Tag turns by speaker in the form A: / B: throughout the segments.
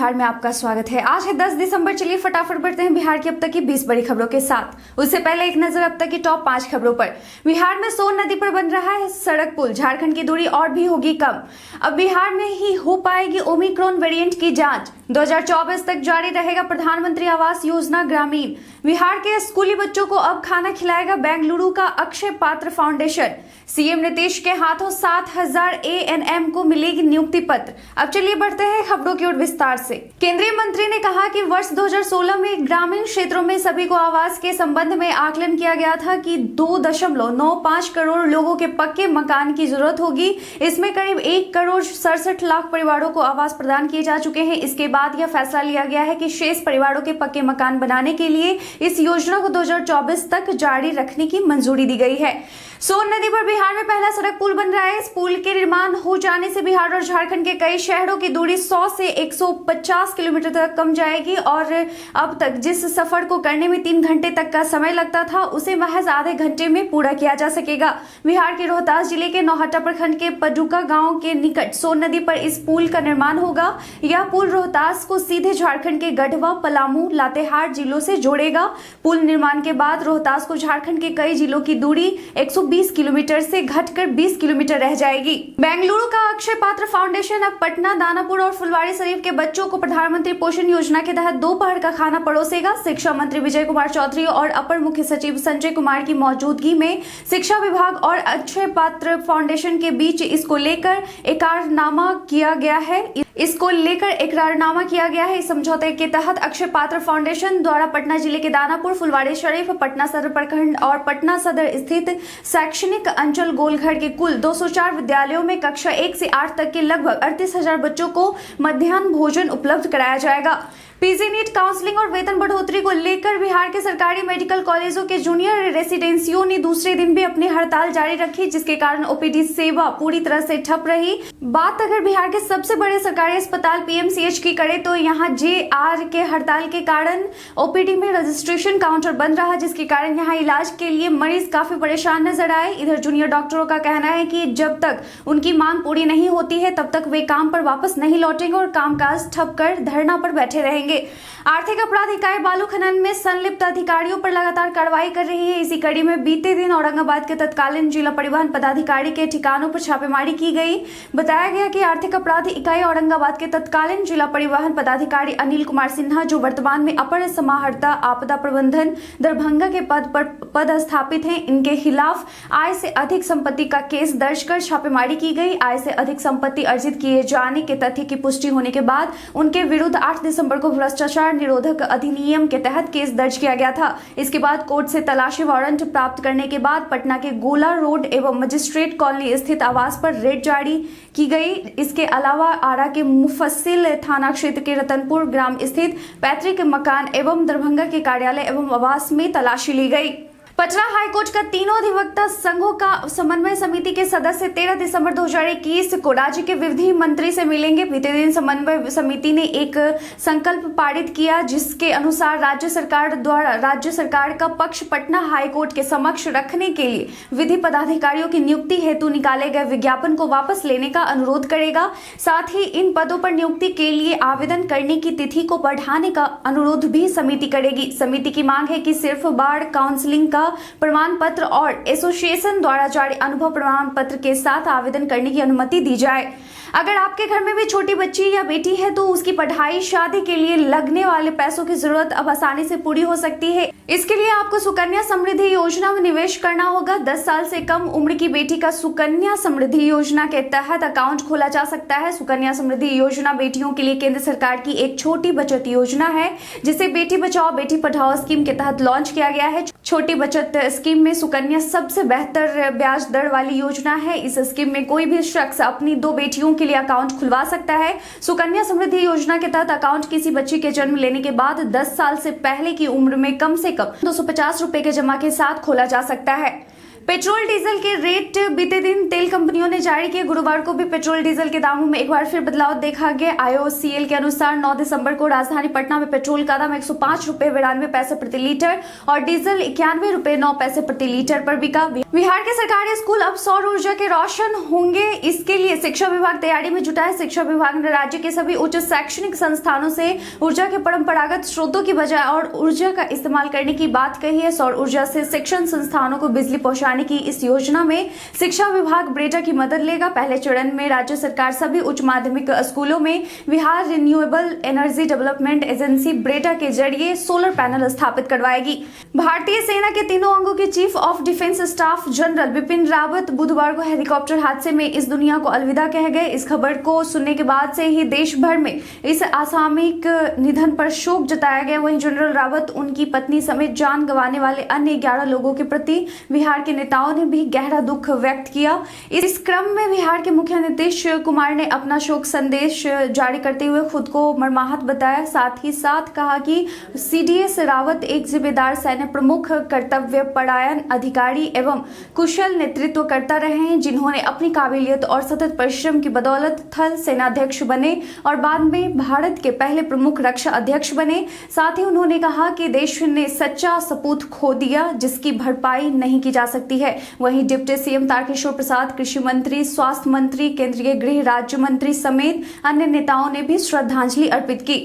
A: बिहार में आपका स्वागत है। आज है 10 दिसंबर। चलिए फटाफट बढ़ते हैं बिहार की अब तक की 20 बड़ी खबरों के साथ। उससे पहले एक नजर अब तक की टॉप 5 खबरों पर। बिहार में सोन नदी पर बन रहा है सड़क पुल, झारखंड की दूरी और भी होगी कम। अब बिहार में ही हो पाएगी ओमिक्रॉन वेरिएंट की जांच। 2024 तक जारी रहेगा प्रधानमंत्री आवास योजना ग्रामीण। बिहार के स्कूली बच्चों को अब खाना खिलाएगा बेंगलुरु का अक्षय पात्र फाउंडेशन। सीएम नीतीश के हाथों 7000 एएनएम को मिलेगी नियुक्ति पत्र। अब चलिए बढ़ते हैं खबरों की ओर विस्तार से। केंद्रीय मंत्री ने कहा कि वर्ष 2016 में ग्रामीण क्षेत्रों में सभी को आवास के संबंध में आकलन किया गया था कि 2.95 करोड़ लोगों के पक्के मकान की जरूरत होगी। इसमें करीब 1 करोड़ 67 लाख परिवारों को आवास प्रदान किए जा चुके हैं। इसके बाद यह फैसला लिया गया है कि शेष परिवारों के पक्के मकान बनाने के लिए इस योजना को 2024 तक जारी रखने की मंजूरी दी गई है। सोन नदी पर बिहार में पहला सड़क पुल बन रहा है। इस पुल के निर्माण हो जाने से बिहार और झारखंड के कई शहरों की दूरी 100 से 150 किलोमीटर तक कम जाएगी और अब तक जिस सफर को करने में 3 घंटे तक का समय लगता था उसे महज आधे घंटे में पूरा किया जा सकेगा। बिहार के रोहतास जिले के नौहट्टा प्रखंड के पडुका गांव के निकट सोन नदी पर इस पुल का निर्माण होगा। यह पुल रोहतास को सीधे झारखंड के गढ़वा, पलामू, लातेहार जिलों से जोड़ेगा। पुल निर्माण के बाद रोहतास को झारखंड के कई जिलों की दूरी 120 किलोमीटर से घटकर 20 किलोमीटर रह जाएगी। बेंगलुरु का अक्षय पात्र फाउंडेशन अब पटना, दानापुर और फुलवारी शरीफ के बच्चों को प्रधानमंत्री पोषण योजना के तहत दोपहर का खाना परोसेगा। शिक्षा मंत्री विजय कुमार चौधरी और अपर मुख्य सचिव संजय कुमार की मौजूदगी में शिक्षा विभाग और अक्षय पात्र फाउंडेशन के बीच इसको लेकर एकरारनामा किया गया है। इस समझौते के तहत अक्षय पात्र फाउंडेशन द्वारा पटना जिले के दानापुर, फुलवारी शरीफ, पटना सदर प्रखंड और पटना सदर स्थित शैक्षणिक अंचल गोलघर के कुल 204 विद्यालयों में कक्षा 1 से 8 तक के लगभग 38,000 बच्चों को मध्याह्न भोजन उपलब्ध कराया जाएगा। पीजी नीट काउंसलिंग और वेतन बढ़ोतरी को लेकर बिहार के सरकारी मेडिकल कॉलेजों के जूनियर रेसिडेंसियों ने दूसरे दिन भी अपनी हड़ताल जारी रखी, जिसके कारण ओपीडी सेवा पूरी तरह से ठप रही। बात अगर बिहार के सबसे बड़े सरकारी अस्पताल पीएमसीएच की करें तो यहाँ जेआर के हड़ताल के कारण ओपीडी में रजिस्ट्रेशन काउंटर बंद रहा, जिसके कारण यहाँ इलाज के लिए मरीज काफी परेशान नजर आए। इधर जूनियर डॉक्टरों का कहना है कि जब तक उनकी मांग पूरी नहीं होती है तब तक वे काम पर वापस नहीं लौटेंगे और कामकाज ठप कर धरना पर बैठे रहेंगे। आर्थिक अपराध इकाई बालू खनन में संलिप्त अधिकारियों पर लगातार कार्रवाई कर रही है। इसी कड़ी में बीते दिन औरंगाबाद के तत्कालीन जिला परिवहन पदाधिकारी के ठिकानों पर छापेमारी की गई। बताया गया कि आर्थिक अपराध इकाई औरंगाबाद के तत्कालीन जिला परिवहन पदाधिकारी अनिल कुमार सिन्हा, जो वर्तमान में अपर समाहर्ता आपदा प्रबंधन दरभंगा के पद पर पदस्थापित हैं, इनके खिलाफ आय से अधिक संपत्ति का केस दर्ज कर छापेमारी की गई। आय से अधिक संपत्ति अर्जित किए जाने के तथ्य की पुष्टि होने के बाद उनके विरुद्ध 8 दिसंबर को भ्रष्टाचार निरोधक अधिनियम के तहत केस दर्ज किया गया था। इसके बाद कोर्ट से तलाशी वारंट प्राप्त करने के बाद पटना के गोला रोड एवं मजिस्ट्रेट कॉलोनी स्थित आवास पर रेड जारी की गई। इसके अलावा आरा के मुफस्सिल थाना क्षेत्र के रतनपुर ग्राम स्थित पैतृक मकान एवं दरभंगा के कार्यालय एवं आवास में तलाशी ली गई। पटना हाईकोर्ट का तीनों अधिवक्ता संघों का समन्वय समिति के सदस्य 13 दिसंबर 2021 को राज्य के विधि मंत्री से मिलेंगे। बीते दिन समन्वय समिति ने एक संकल्प पारित किया, जिसके अनुसार राज्य सरकार द्वारा राज्य सरकार का पक्ष पटना हाईकोर्ट के समक्ष रखने के लिए विधि पदाधिकारियों की नियुक्ति हेतु निकाले गए विज्ञापन को वापस लेने का अनुरोध करेगा। साथ ही इन पदों पर नियुक्ति के लिए आवेदन करने की तिथि को बढ़ाने का अनुरोध भी समिति करेगी। समिति की मांग है कि सिर्फ बार काउंसलिंग का प्रमाण पत्र और एसोसिएशन द्वारा जारी अनुभव प्रमाण पत्र के साथ आवेदन करने की अनुमति दी जाए। अगर आपके घर में भी छोटी बच्ची या बेटी है तो उसकी पढ़ाई, शादी के लिए लगने वाले पैसों की जरूरत अब आसानी से पूरी हो सकती है। इसके लिए आपको सुकन्या समृद्धि योजना में निवेश करना होगा। 10 साल से कम उम्र की बेटी का सुकन्या समृद्धि योजना के तहत अकाउंट खोला जा सकता है। सुकन्या समृद्धि योजना बेटियों के लिए केंद्र सरकार की एक छोटी बचत योजना है, जिसे बेटी बचाओ बेटी पढ़ाओ स्कीम के तहत लॉन्च किया गया है। छोटी बचत स्कीम में सुकन्या सबसे बेहतर ब्याज दर वाली योजना है। इस स्कीम में कोई भी शख्स अपनी 2 बेटियों के लिए अकाउंट खुलवा सकता है। सुकन्या समृद्धि योजना के तहत अकाउंट किसी बच्ची के जन्म लेने के बाद 10 साल से पहले की उम्र में कम से कम 250 रुपए के जमा के साथ खोला जा सकता है। पेट्रोल डीजल के रेट बीते दिन तेल कंपनियों ने जारी किए। गुरुवार को भी पेट्रोल डीजल के दामों में एक बार फिर बदलाव देखा गया। IOCL के अनुसार 9 दिसंबर को राजधानी पटना में पेट्रोल का दाम 105 रुपए 92 पैसे प्रति लीटर और डीजल 91 रुपए 9 पैसे प्रति लीटर पर बिका। बिहार के सरकारी स्कूल अब सौर ऊर्जा के रोशन होंगे, इसके लिए शिक्षा विभाग तैयारी में जुटा है। शिक्षा विभाग ने राज्य के सभी उच्च शैक्षणिक संस्थानों से ऊर्जा के परंपरागत स्रोतों की बजाय और ऊर्जा का इस्तेमाल करने की बात कही है। सौर ऊर्जा से शिक्षण संस्थानों को बिजली पहुंचाने की इस योजना में शिक्षा विभाग ब्रेटा की मदद लेगा। पहले चरण में राज्य सरकार सभी उच्च माध्यमिक स्कूलों में Bihar renewable energy development agency Beretta के जरिए सोलर पैनल स्थापित करवाएगी। भारतीय सेना के तीनों अंगों के chief of defence staff general Bipin Rawat बुधवार को हेलीकॉप्टर हादसे में इस दुनिया को अलविदा कह गए। इस खबर को सुनने के बाद से ही देश भर में इस असामयिक निधन पर शोक जताया गया। वहीं जनरल रावत, उनकी पत्नी समेत जान गंवाने वाले अन्य 11 लोगों के प्रति बिहार के नेताओं ने भी गहरा दुख व्यक्त किया। इस क्रम में बिहार के मुख्य नीतीश कुमार ने अपना शोक संदेश जारी करते हुए खुद को मर्माहत बताया। साथ ही साथ कहा कि CDS रावत एक जिम्मेदार सैन्य प्रमुख, कर्तव्यपरायण अधिकारी एवं कुशल नेतृत्वकर्ता रहे हैं, जिन्होंने अपनी काबिलियत और सतत परिश्रम की बदौलत थल सेनाध्यक्ष बने और बाद में भारत के पहले प्रमुख रक्षा अध्यक्ष बने। साथ ही उन्होंने कहा कि देश ने सच्चा सपूत खो दिया जिसकी भरपाई नहीं की जा सकती है। वहीं डिप्टी CM तारकिशोर प्रसाद, कृषि मंत्री, स्वास्थ्य मंत्री, केंद्रीय गृह राज्य मंत्री समेत अन्य नेताओं ने भी श्रद्धांजलि अर्पित की।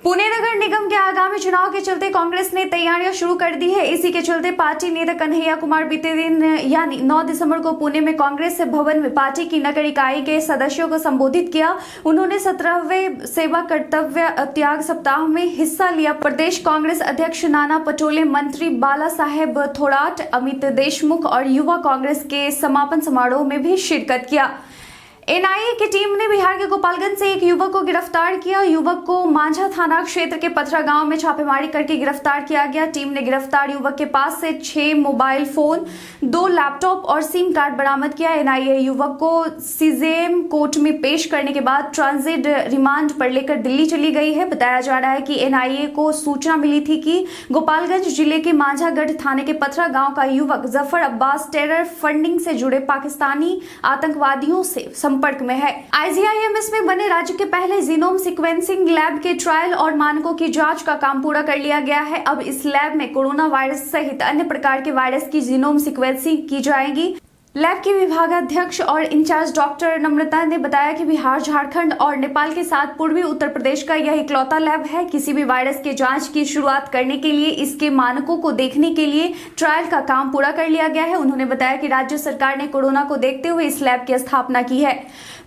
A: पुणे नगर निगम के आगामी चुनाव के चलते कांग्रेस ने तैयारियां शुरू कर दी है। इसी के चलते पार्टी नेता कन्हैया कुमार बीते दिन यानी 9 दिसंबर को पुणे में कांग्रेस भवन में पार्टी की नगर इकाई के सदस्यों को संबोधित किया। उन्होंने 17वें सेवा कर्तव्य त्याग सप्ताह में हिस्सा लिया। प्रदेश कांग्रेस अध्यक्ष नाना पटोले, मंत्री बाला साहेब थोराट, अमित देशमुख और युवा कांग्रेस के समापन समारोह में भी शिरकत किया। NIA की टीम ने बिहार के गोपालगंज से एक युवक को गिरफ्तार किया। युवक को मांझा थाना क्षेत्र के पथरा गांव में छापेमारी करके गिरफ्तार किया गया। टीम ने गिरफ्तार युवक के पास से 6 मोबाइल फोन, 2 लैपटॉप और सिम कार्ड बरामद किया। NIA युवक को CJM कोर्ट में पेश करने के बाद ट्रांजिट रिमांड पर लेकर दिल्ली चली गई है। बताया जा रहा है कि NIA को सूचना मिली थी कि गोपालगंज जिले के मांझागढ़ थाने के पथरा गाँव का युवक जफर अब्बास टेरर फंडिंग से जुड़े पाकिस्तानी आतंकवादियों से संपर्क में है। IGIMS में बने राज्य के पहले जीनोम सीक्वेंसिंग लैब के ट्रायल और मानकों की जांच का काम पूरा कर लिया गया है। अब इस लैब में कोरोना वायरस सहित अन्य प्रकार के वायरस की जीनोम सीक्वेंसिंग की जाएगी। लैब के विभागाध्यक्ष और इंचार्ज डॉक्टर नम्रता ने बताया कि बिहार, झारखंड और नेपाल के साथ पूर्वी उत्तर प्रदेश का यह इकलौता लैब है। किसी भी वायरस के जांच की शुरुआत करने के लिए इसके मानकों को देखने के लिए ट्रायल का काम पूरा कर लिया गया है। उन्होंने बताया कि राज्य सरकार ने कोरोना को देखते हुए इस लैब की स्थापना की है।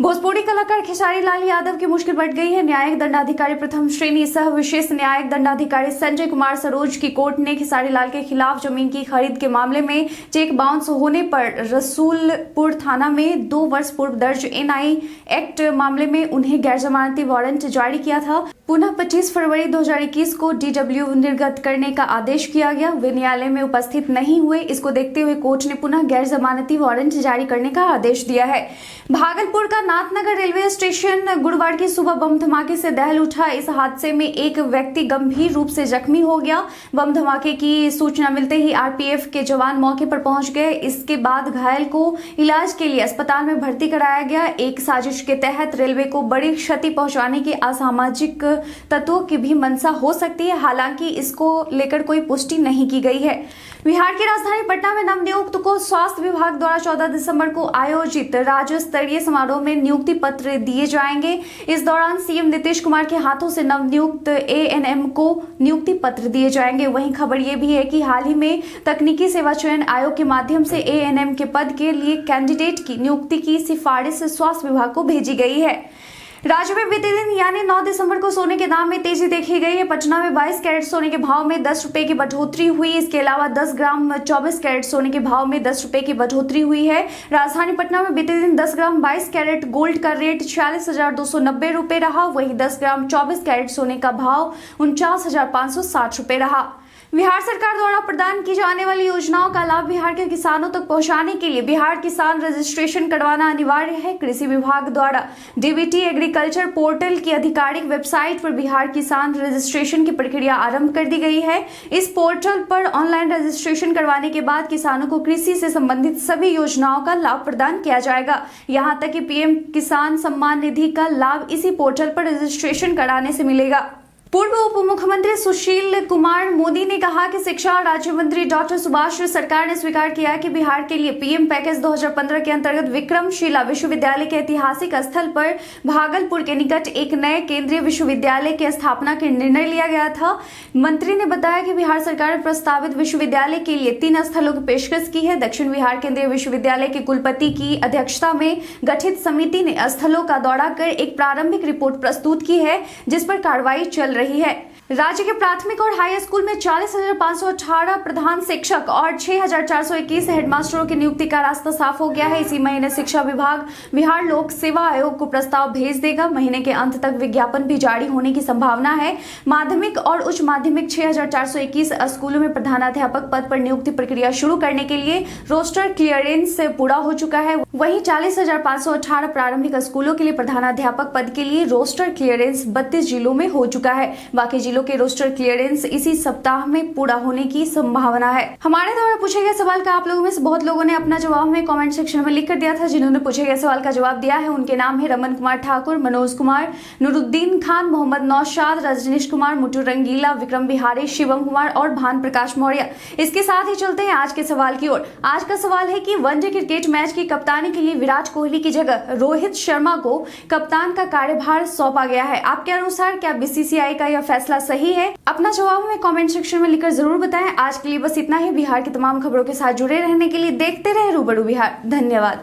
A: भोजपुरी कलाकार खेसारी लाल यादव की मुश्किल बढ़ गई है। न्यायिक दंडाधिकारी प्रथम श्रेणी सह विशेष न्यायिक दंडाधिकारी संजय कुमार सरोज की कोर्ट ने खेसारी लाल के खिलाफ जमीन की खरीद के मामले में चेक बाउंस होने पर रसूलपुर थाना में 2 वर्ष पूर्व दर्ज NI एक्ट मामले में उन्हें गैर जमानती वारंट जारी किया था। पुनः 25 फरवरी 2021 को DW निर्गत करने का आदेश किया गया। वे न्यायालय में उपस्थित नहीं हुए। इसको देखते हुए कोर्ट ने पुनः गैर जमानती वारंट जारी करने का आदेश दिया है। भागलपुर का नाथनगर रेलवे स्टेशन गुरुवार की सुबह बम धमाके से दहल उठा। इस हादसे में एक व्यक्ति गंभीर रूप से जख्मी हो गया। बम धमाके की सूचना मिलते ही RPF के जवान मौके पर पहुंच गए। इसके बाद घायल को इलाज के लिए अस्पताल में भर्ती कराया गया। एक साजिश के तहत रेलवे को बड़ी क्षति पहुंचाने की असामाजिक तत्वों की भी मंशा हो सकती है। हालांकि इसको लेकर कोई पुष्टि नहीं की गई है। बिहार की राजधानी पटना में नवनियुक्त को स्वास्थ्य विभाग द्वारा 14 दिसंबर को आयोजित राज्य स्तरीय समारोह में नियुक्ति पत्र दिए जाएंगे। इस दौरान CM नीतीश कुमार के हाथों से नवनियुक्त ANM को नियुक्ति पत्र दिए जाएंगे। वहीं खबर ये भी है कि हाल ही में तकनीकी सेवा चयन आयोग के माध्यम से ANM के पद के लिए कैंडिडेट की नियुक्ति की सिफारिश स्वास्थ्य विभाग को भेजी गई है। राज्य में बीते दिन यानी 9 दिसंबर को सोने के दाम में तेजी देखी गई है। पटना में 22 कैरेट सोने के भाव में 10 रुपए की बढ़ोतरी हुई। इसके अलावा 10 ग्राम 24 कैरेट सोने के भाव में 10 रुपए की बढ़ोतरी हुई है। राजधानी पटना में बीते दिन 10 ग्राम 22 कैरेट गोल्ड का रेट 46,290 रुपए रहा। वहीं 10 ग्राम 24 कैरेट सोने का भाव 49,560 रुपए रहा। बिहार सरकार द्वारा प्रदान की जाने वाली योजनाओं का लाभ बिहार के किसानों तक पहुंचाने के लिए बिहार किसान रजिस्ट्रेशन करवाना अनिवार्य है। कृषि विभाग द्वारा डीबीटी एग्रीकल्चर पोर्टल की आधिकारिक वेबसाइट पर बिहार किसान रजिस्ट्रेशन की प्रक्रिया आरंभ कर दी गई है। इस पोर्टल पर ऑनलाइन रजिस्ट्रेशन करवाने के बाद किसानों को कृषि से संबंधित सभी योजनाओं का लाभ प्रदान किया जाएगा। यहां तक कि पीएम किसान सम्मान निधि का लाभ इसी पोर्टल पर रजिस्ट्रेशन कराने से मिलेगा। पूर्व उप मुख्यमंत्री सुशील कुमार मोदी ने कहा कि शिक्षा राज्य मंत्री डॉक्टर सुभाष सरकार ने स्वीकार किया कि बिहार के लिए पीएम पैकेज 2015 के अंतर्गत विक्रमशिला विश्वविद्यालय के ऐतिहासिक स्थल पर भागलपुर के निकट एक नए केंद्रीय विश्वविद्यालय की स्थापना के निर्णय लिया गया था। मंत्री ने बताया कि बिहार सरकार ने प्रस्तावित विश्वविद्यालय के लिए 3 स्थलों की पेशकश की है। दक्षिण बिहार केंद्रीय विश्वविद्यालय के कुलपति की अध्यक्षता में गठित समिति ने स्थलों का दौरा कर एक प्रारंभिक रिपोर्ट प्रस्तुत की है, जिस पर कार्रवाई चल रही है। राज्य के प्राथमिक और हाई स्कूल में 40,518 प्रधान शिक्षक और 6,421 हेडमास्टरों की नियुक्ति का रास्ता साफ हो गया है। इसी महीने शिक्षा विभाग बिहार लोक सेवा आयोग को प्रस्ताव भेज देगा। महीने के अंत तक विज्ञापन भी जारी होने की संभावना है। माध्यमिक और उच्च माध्यमिक 6,421 स्कूलों में प्रधानाध्यापक पद पर नियुक्ति प्रक्रिया शुरू करने के लिए रोस्टर क्लियरेंस पूरा हो चुका है। वहीं 40,518 प्रारंभिक स्कूलों के लिए प्रधानाध्यापक पद के लिए रोस्टर क्लियरेंस 32 जिलों में हो चुका है। बाकी जिलों के रोस्टर क्लियरेंस इसी सप्ताह में पूरा होने की संभावना है। हमारे द्वारा पूछे गए सवाल का आप लोगों में से बहुत लोगों ने अपना जवाब में कमेंट सेक्शन में लिख कर दिया था। जिन्होंने पूछे गए सवाल का जवाब दिया है उनके नाम है रमन कुमार ठाकुर, मनोज कुमार, नूरुद्दीन खान, मोहम्मद नौशाद, रजनीश कुमार, मुटू रंगीला, विक्रम बिहारी, शिवम कुमार और भान प्रकाश मौर्य। इसके साथ ही चलते हैं आज के सवाल की ओर। आज का सवाल है कि वनडे क्रिकेट मैच की कप्तानी के लिए विराट कोहली की जगह रोहित शर्मा को कप्तान का कार्यभार सौंपा गया है। आपके अनुसार क्या बीसीसीआई का यह फैसला सही है? अपना जवाब हमें कमेंट सेक्शन में लिखकर जरूर बताएं। आज के लिए बस इतना ही। बिहार की तमाम खबरों के साथ जुड़े रहने के लिए देखते रहे रूबरू बिहार। धन्यवाद।